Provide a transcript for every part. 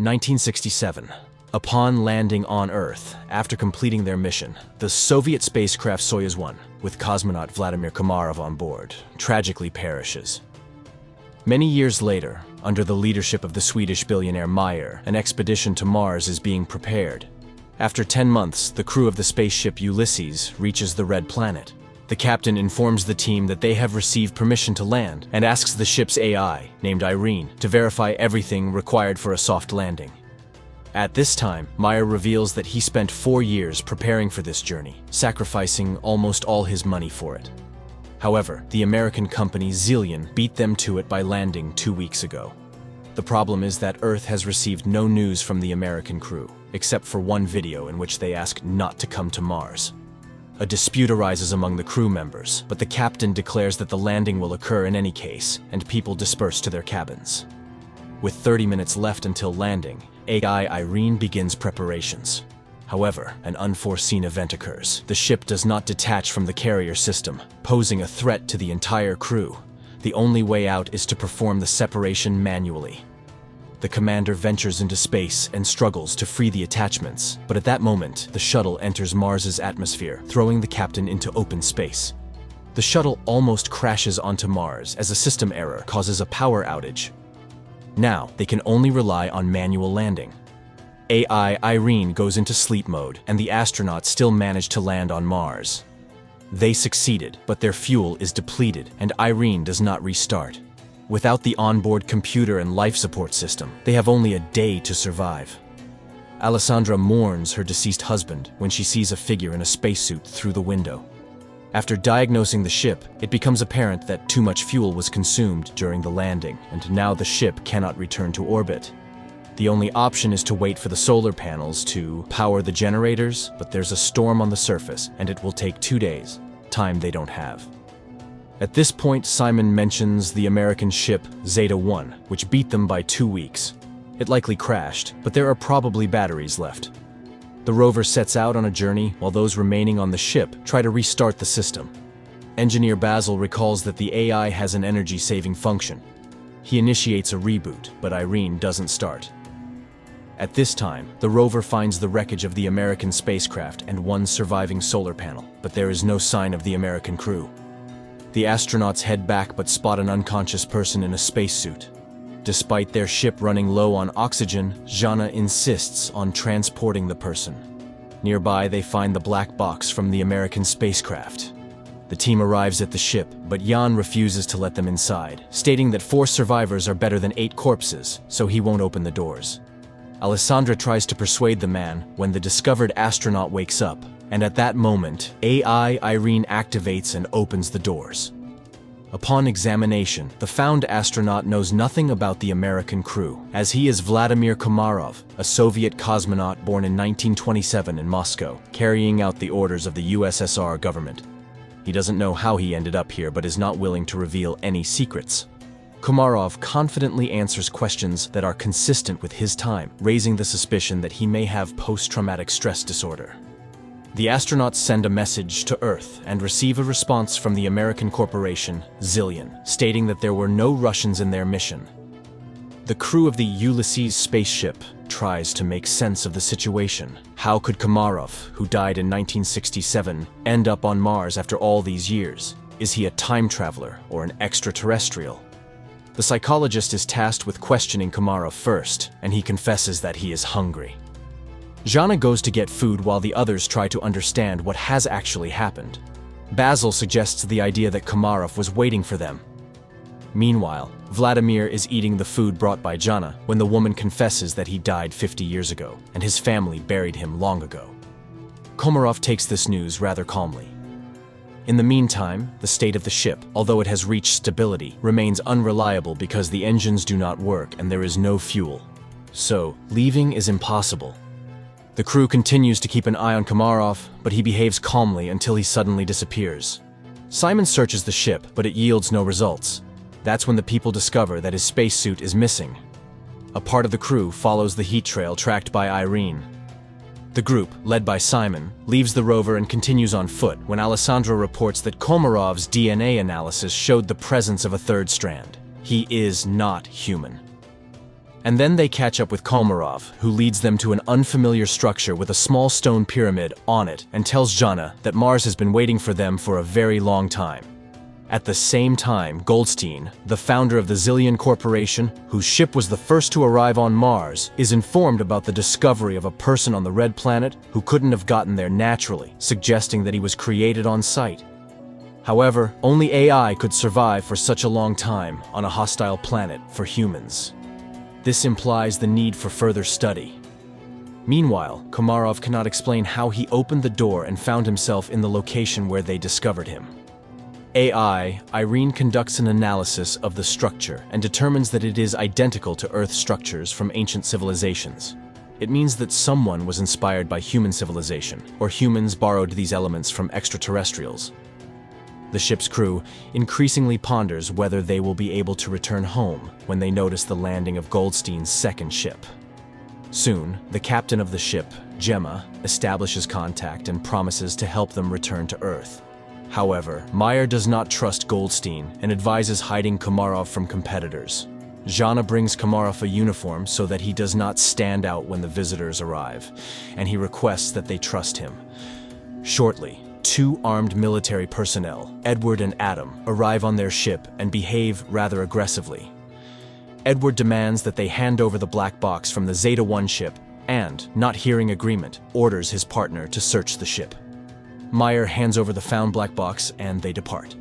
1967. Upon landing on Earth, after completing their mission, the Soviet spacecraft Soyuz 1, with cosmonaut Vladimir Komarov on board, tragically perishes. Many years later, under the leadership of the Swedish billionaire Meyer, an expedition to Mars is being prepared. After 10 months, the crew of the spaceship Ulysses reaches the Red Planet. The captain informs the team that they have received permission to land and asks the ship's AI, named Irene, to verify everything required for a soft landing. At this time, Meyer reveals that he spent 4 years preparing for this journey, sacrificing almost all his money for it. However, the American company Zillion beat them to it by landing 2 weeks ago. The problem is that Earth has received no news from the American crew, except for one video in which they ask not to come to Mars. A dispute arises among the crew members, but the captain declares that the landing will occur in any case, and people disperse to their cabins. With 30 minutes left until landing, AI Irene begins preparations. However, an unforeseen event occurs. The ship does not detach from the carrier system, posing a threat to the entire crew. The only way out is to perform the separation manually. The commander ventures into space and struggles to free the attachments, but at that moment, the shuttle enters Mars's atmosphere, throwing the captain into open space. The shuttle almost crashes onto Mars as a system error causes a power outage. Now, they can only rely on manual landing. AI Irene goes into sleep mode, and the astronauts still manage to land on Mars. They succeeded, but their fuel is depleted, and Irene does not restart. Without the onboard computer and life support system, they have only a day to survive. Alessandra mourns her deceased husband when she sees a figure in a spacesuit through the window. After diagnosing the ship, it becomes apparent that too much fuel was consumed during the landing, and now the ship cannot return to orbit. The only option is to wait for the solar panels to power the generators, but there's a storm on the surface, and it will take 2 days, time they don't have. At this point, Simon mentions the American ship Zeta 1, which beat them by 2 weeks. It likely crashed, but there are probably batteries left. The rover sets out on a journey while those remaining on the ship try to restart the system. Engineer Basil recalls that the AI has an energy-saving function. He initiates a reboot, but Irene doesn't start. At this time, the rover finds the wreckage of the American spacecraft and one surviving solar panel, but there is no sign of the American crew. The astronauts head back but spot an unconscious person in a spacesuit. Despite their ship running low on oxygen, Jana insists on transporting the person. Nearby, they find the black box from the American spacecraft. The team arrives at the ship, but Jan refuses to let them inside, stating that 4 survivors are better than 8 corpses, so he won't open the doors. Alessandra tries to persuade the man when the discovered astronaut wakes up, and at that moment, AI Irene activates and opens the doors. Upon examination, the found astronaut knows nothing about the American crew, as he is Vladimir Komarov, a Soviet cosmonaut born in 1927 in Moscow, carrying out the orders of the USSR government. He doesn't know how he ended up here, but is not willing to reveal any secrets. Komarov confidently answers questions that are consistent with his time, raising the suspicion that he may have post-traumatic stress disorder. The astronauts send a message to Earth and receive a response from the American corporation Zillion, stating that there were no Russians in their mission. The crew of the Ulysses spaceship tries to make sense of the situation. How could Komarov, who died in 1967, end up on Mars after all these years? Is he a time traveler or an extraterrestrial? The psychologist is tasked with questioning Komarov first, and he confesses that he is hungry. Jana goes to get food while the others try to understand what has actually happened. Basil suggests the idea that Komarov was waiting for them. Meanwhile, Vladimir is eating the food brought by Jana when the woman confesses that he died 50 years ago, and his family buried him long ago. Komarov takes this news rather calmly. In the meantime, the state of the ship, although it has reached stability, remains unreliable because the engines do not work and there is no fuel. So, leaving is impossible. The crew continues to keep an eye on Komarov, but he behaves calmly until he suddenly disappears. Simon searches the ship, but it yields no results. That's when the people discover that his spacesuit is missing. A part of the crew follows the heat trail tracked by Irene. The group, led by Simon, leaves the rover and continues on foot when Alessandro reports that Komarov's DNA analysis showed the presence of a third strand. He is not human. And then they catch up with Komarov, who leads them to an unfamiliar structure with a small stone pyramid on it and tells Jana that Mars has been waiting for them for a very long time. At the same time, Goldstein, the founder of the Zillion Corporation, whose ship was the first to arrive on Mars, is informed about the discovery of a person on the Red Planet who couldn't have gotten there naturally, suggesting that he was created on site. However, only AI could survive for such a long time on a hostile planet for humans. This implies the need for further study. Meanwhile, Komarov cannot explain how he opened the door and found himself in the location where they discovered him. AI, Irene conducts an analysis of the structure and determines that it is identical to Earth structures from ancient civilizations. It means that someone was inspired by human civilization, or humans borrowed these elements from extraterrestrials. The ship's crew increasingly ponders whether they will be able to return home when they notice the landing of Goldstein's second ship. Soon, the captain of the ship, Gemma, establishes contact and promises to help them return to Earth. However, Meyer does not trust Goldstein and advises hiding Komarov from competitors. Jana brings Komarov a uniform so that he does not stand out when the visitors arrive, and he requests that they trust him. Shortly, two armed military personnel, Edward and Adam, arrive on their ship and behave rather aggressively. Edward demands that they hand over the black box from the Zeta-1 ship and, not hearing agreement, orders his partner to search the ship. Meyer hands over the found black box and they depart.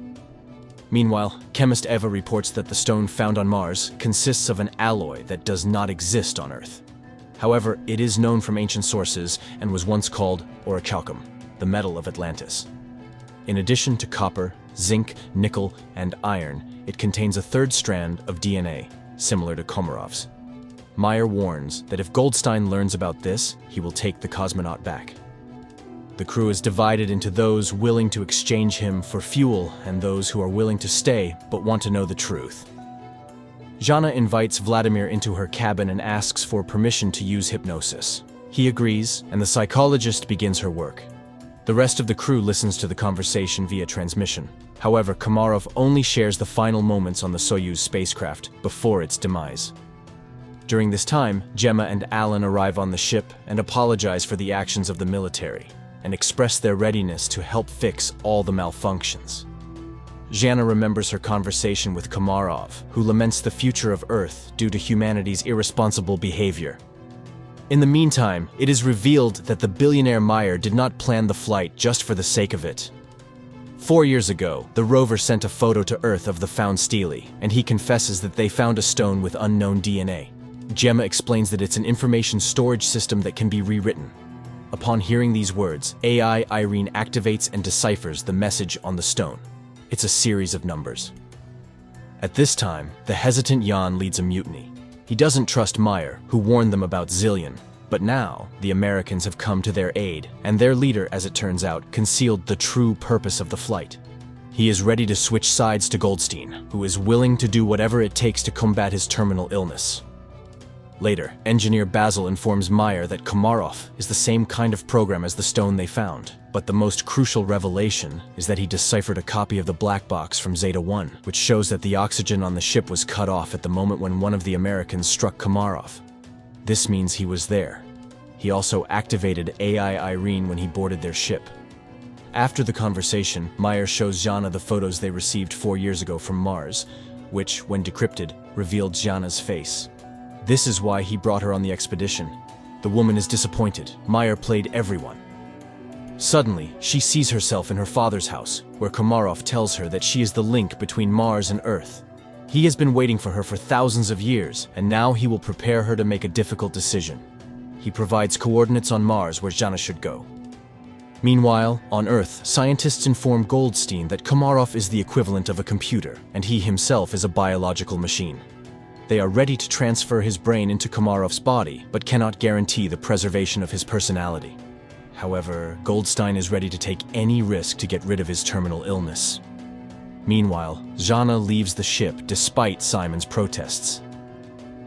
Meanwhile, chemist Eva reports that the stone found on Mars consists of an alloy that does not exist on Earth. However, it is known from ancient sources and was once called orichalcum, the metal of Atlantis. In addition to copper, zinc, nickel, and iron, it contains a third strand of DNA, similar to Komarov's. Meyer warns that if Goldstein learns about this, he will take the cosmonaut back. The crew is divided into those willing to exchange him for fuel and those who are willing to stay but want to know the truth. Jana invites Vladimir into her cabin and asks for permission to use hypnosis. He agrees, and the psychologist begins her work. The rest of the crew listens to the conversation via transmission. However, Komarov only shares the final moments on the Soyuz spacecraft before its demise. During this time, Gemma and Alan arrive on the ship and apologize for the actions of the military, and express their readiness to help fix all the malfunctions. Jana remembers her conversation with Komarov, who laments the future of Earth due to humanity's irresponsible behavior. In the meantime, it is revealed that the billionaire Meyer did not plan the flight just for the sake of it. 4 years ago, the rover sent a photo to Earth of the found stele, and he confesses that they found a stone with unknown DNA. Gemma explains that it's an information storage system that can be rewritten. Upon hearing these words, AI Irene activates and deciphers the message on the stone. It's a series of numbers. At this time, the hesitant Jan leads a mutiny. He doesn't trust Meyer, who warned them about Zillion. But now, the Americans have come to their aid, and their leader, as it turns out, concealed the true purpose of the flight. He is ready to switch sides to Goldstein, who is willing to do whatever it takes to combat his terminal illness. Later, engineer Basil informs Meyer that Komarov is the same kind of program as the stone they found. But the most crucial revelation is that he deciphered a copy of the black box from Zeta-1, which shows that the oxygen on the ship was cut off at the moment when one of the Americans struck Komarov. This means he was there. He also activated AI Irene when he boarded their ship. After the conversation, Meyer shows Jana the photos they received 4 years ago from Mars, which, when decrypted, revealed Jana's face. This is why he brought her on the expedition. The woman is disappointed. Meyer played everyone. Suddenly, she sees herself in her father's house, where Komarov tells her that she is the link between Mars and Earth. He has been waiting for her for thousands of years, and now he will prepare her to make a difficult decision. He provides coordinates on Mars where Jana should go. Meanwhile, on Earth, scientists inform Goldstein that Komarov is the equivalent of a computer, and he himself is a biological machine. They are ready to transfer his brain into Komarov's body, but cannot guarantee the preservation of his personality. However, Goldstein is ready to take any risk to get rid of his terminal illness. Meanwhile, Jana leaves the ship despite Simon's protests.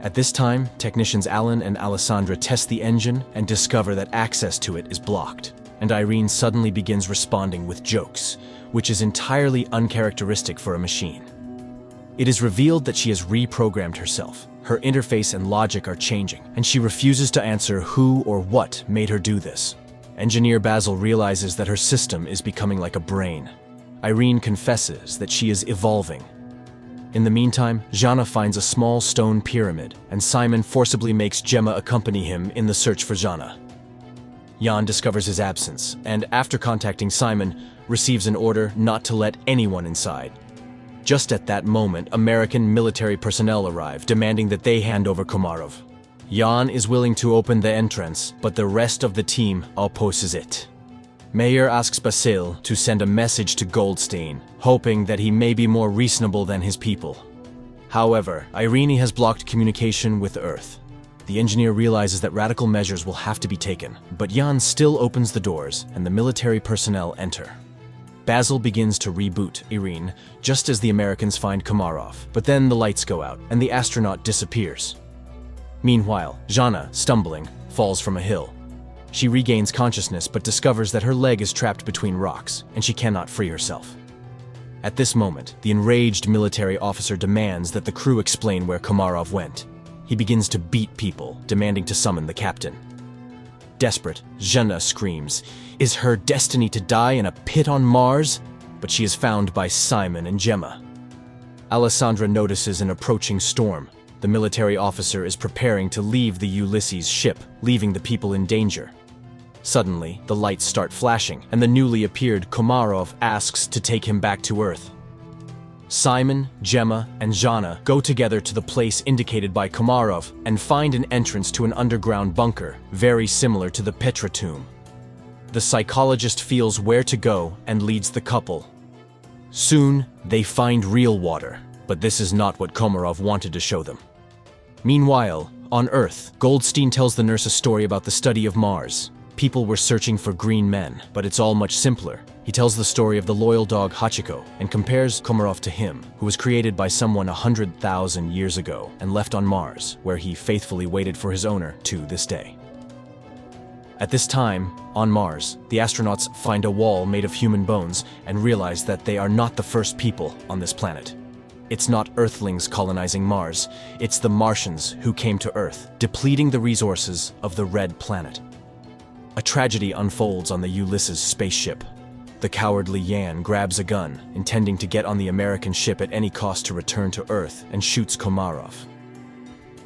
At this time, technicians Alan and Alessandra test the engine and discover that access to it is blocked, and Irene suddenly begins responding with jokes, which is entirely uncharacteristic for a machine. It is revealed that she has reprogrammed herself. Her interface and logic are changing, and she refuses to answer who or what made her do this. Engineer Basil realizes that her system is becoming like a brain. Irene confesses that she is evolving. In the meantime, Jana finds a small stone pyramid, and Simon forcibly makes Gemma accompany him in the search for Jana. Jan discovers his absence, and after contacting Simon, receives an order not to let anyone inside. Just at that moment, American military personnel arrive, demanding that they hand over Komarov. Jan is willing to open the entrance, but the rest of the team opposes it. Mayer asks Basil to send a message to Goldstein, hoping that he may be more reasonable than his people. However, Irene has blocked communication with Earth. The engineer realizes that radical measures will have to be taken, but Jan still opens the doors and the military personnel enter. Basil begins to reboot Irene, just as the Americans find Komarov, but then the lights go out and the astronaut disappears. Meanwhile, Jana, stumbling, falls from a hill. She regains consciousness but discovers that her leg is trapped between rocks and she cannot free herself. At this moment, the enraged military officer demands that the crew explain where Komarov went. He begins to beat people, demanding to summon the captain. Desperate, Jana screams, "Is her destiny to die in a pit on Mars?" But she is found by Simon and Gemma. Alessandra notices an approaching storm. The military officer is preparing to leave the Ulysses ship, leaving the people in danger. Suddenly, the lights start flashing, and the newly appeared Komarov asks to take him back to Earth. Simon, Gemma, and Jana go together to the place indicated by Komarov and find an entrance to an underground bunker, very similar to the Petra tomb. The psychologist feels where to go and leads the couple. Soon, they find real water, but this is not what Komarov wanted to show them. Meanwhile, on Earth, Goldstein tells the nurse a story about the study of Mars. People were searching for green men, but it's all much simpler. He tells the story of the loyal dog Hachiko and compares Komarov to him, who was created by someone 100,000 years ago and left on Mars, where he faithfully waited for his owner to this day. At this time, on Mars, the astronauts find a wall made of human bones and realize that they are not the first people on this planet. It's not Earthlings colonizing Mars, it's the Martians who came to Earth, depleting the resources of the Red Planet. A tragedy unfolds on the Ulysses spaceship. The cowardly Jan grabs a gun, intending to get on the American ship at any cost to return to Earth, and shoots Komarov.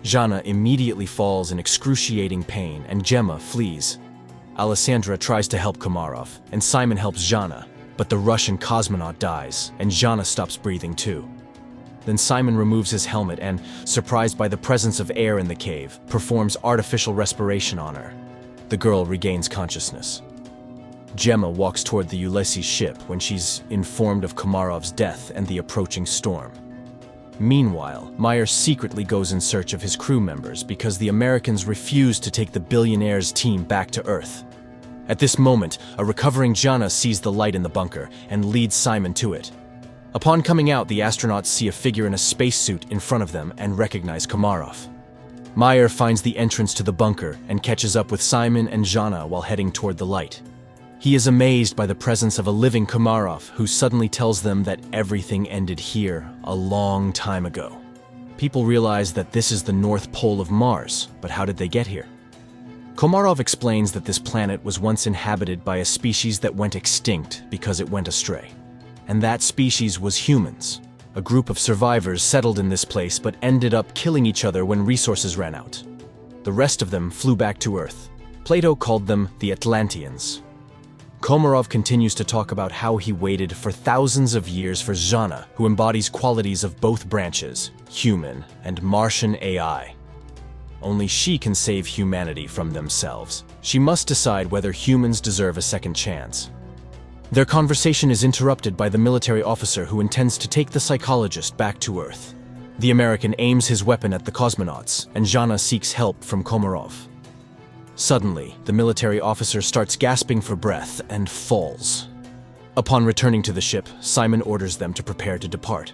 Jana immediately falls in excruciating pain, and Gemma flees. Alessandra tries to help Komarov, and Simon helps Jana, but the Russian cosmonaut dies, and Jana stops breathing too. Then Simon removes his helmet and, surprised by the presence of air in the cave, performs artificial respiration on her. The girl regains consciousness. Gemma walks toward the Ulysses ship when she's informed of Komarov's death and the approaching storm. Meanwhile, Meyer secretly goes in search of his crew members because the Americans refuse to take the billionaire's team back to Earth. At this moment, a recovering Jana sees the light in the bunker and leads Simon to it. Upon coming out, the astronauts see a figure in a spacesuit in front of them and recognize Komarov. Meyer finds the entrance to the bunker and catches up with Simon and Jana while heading toward the light. He is amazed by the presence of a living Komarov who suddenly tells them that everything ended here a long time ago. People realize that this is the North Pole of Mars, but how did they get here? Komarov explains that this planet was once inhabited by a species that went extinct because it went astray. And that species was humans. A group of survivors settled in this place but ended up killing each other when resources ran out. The rest of them flew back to Earth. Plato called them the Atlanteans. Komarov continues to talk about how he waited for thousands of years for Jana, who embodies qualities of both branches, human and Martian AI. Only she can save humanity from themselves. She must decide whether humans deserve a second chance. Their conversation is interrupted by the military officer who intends to take the psychologist back to Earth. The American aims his weapon at the cosmonauts, and Jana seeks help from Komarov. Suddenly, the military officer starts gasping for breath and falls. Upon returning to the ship, Simon orders them to prepare to depart.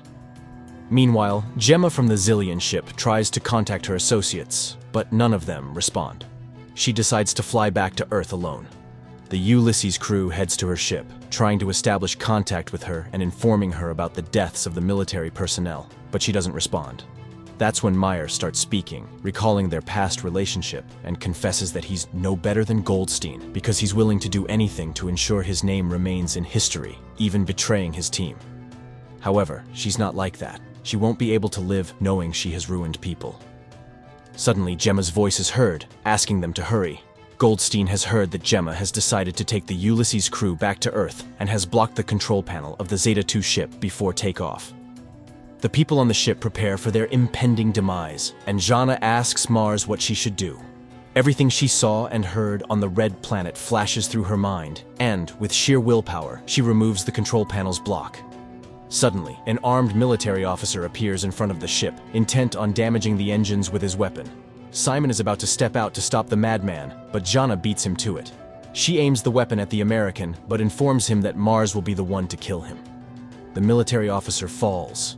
Meanwhile, Gemma from the Zillion ship tries to contact her associates, but none of them respond. She decides to fly back to Earth alone. The Ulysses crew heads to her ship, trying to establish contact with her and informing her about the deaths of the military personnel, but she doesn't respond. That's when Meyer starts speaking, recalling their past relationship, and confesses that he's no better than Goldstein because he's willing to do anything to ensure his name remains in history, even betraying his team. However, she's not like that. She won't be able to live knowing she has ruined people. Suddenly, Gemma's voice is heard, asking them to hurry. Goldstein has heard that Gemma has decided to take the Ulysses crew back to Earth and has blocked the control panel of the Zeta-2 ship before takeoff. The people on the ship prepare for their impending demise, and Jana asks Mars what she should do. Everything she saw and heard on the red planet flashes through her mind, and, with sheer willpower, she removes the control panel's block. Suddenly, an armed military officer appears in front of the ship, intent on damaging the engines with his weapon. Simon is about to step out to stop the madman, but Jana beats him to it. She aims the weapon at the American, but informs him that Mars will be the one to kill him. The military officer falls.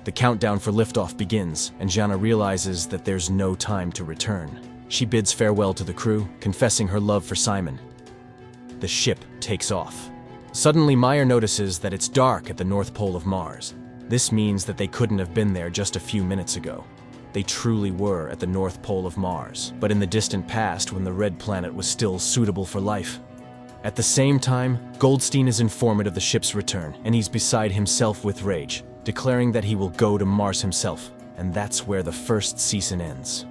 The countdown for liftoff begins, and Jana realizes that there's no time to return. She bids farewell to the crew, confessing her love for Simon. The ship takes off. Suddenly, Meyer notices that it's dark at the North Pole of Mars. This means that they couldn't have been there just a few minutes ago. They truly were at the North Pole of Mars, but in the distant past when the red planet was still suitable for life. At the same time, Goldstein is informed of the ship's return, and he's beside himself with rage, declaring that he will go to Mars himself, and that's where the first season ends.